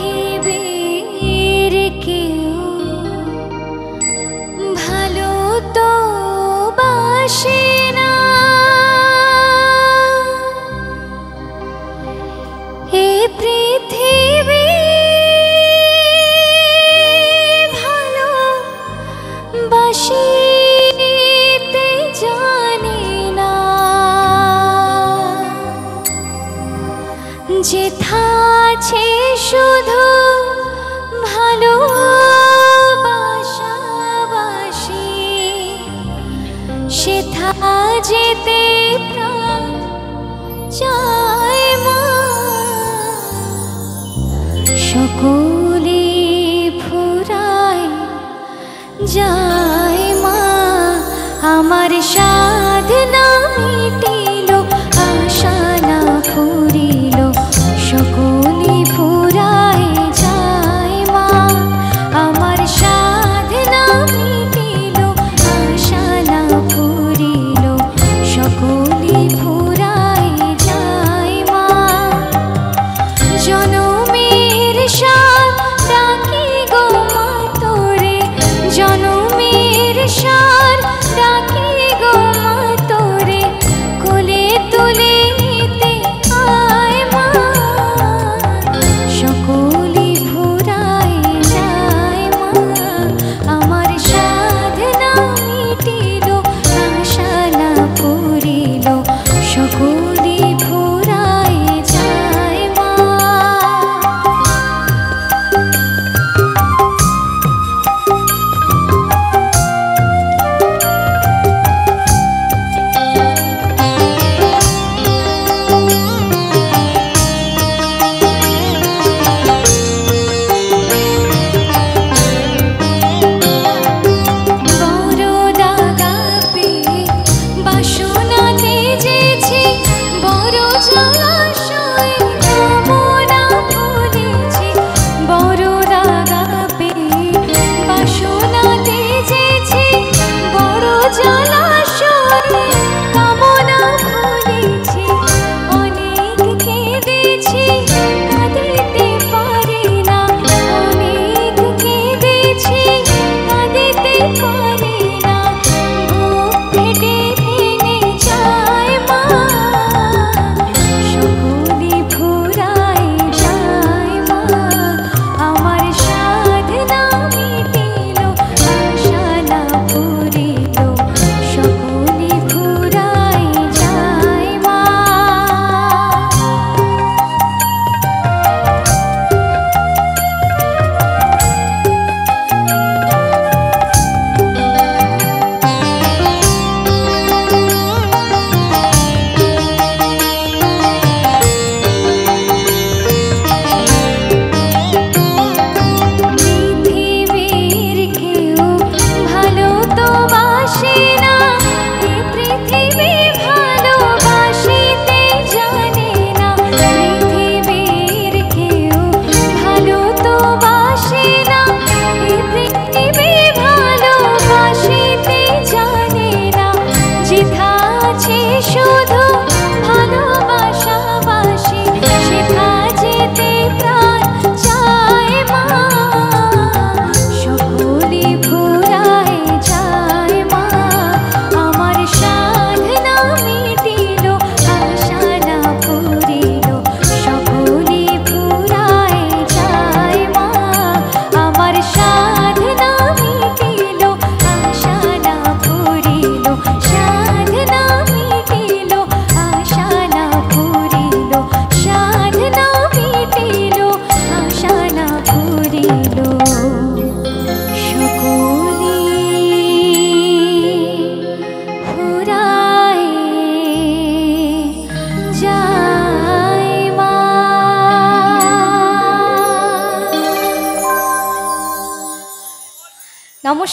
পৃথিবীর কেউ ভালো তো বাসে না, এ পৃথিবী ভালো বাসিতে জানে না। যেথা আছে শুধু ভালোবাসাবাসি, সেথা যেতে প্রাণ চায় মা। সকলে ফুরায় যায় মা, আমার সাধনা মিটিল, আশা না ফুরিল। সকলে ফুরায় যায় মা, আমার সাধনা মিটিল, আশা না ফুরিল। সকলে ফুরায় যায় মা। জনমের সাথ ডাকি গো মা তোরে, জনমের সাথ ডাকি গো মা তোরে, কোলে তুলে নিতে আয় মা। সকলে ফুরায় যায় মা, আমার সাধনা মিটিল, আশা না ফুরিল। সকলে ফুরায় যায় মা। নমস্কার।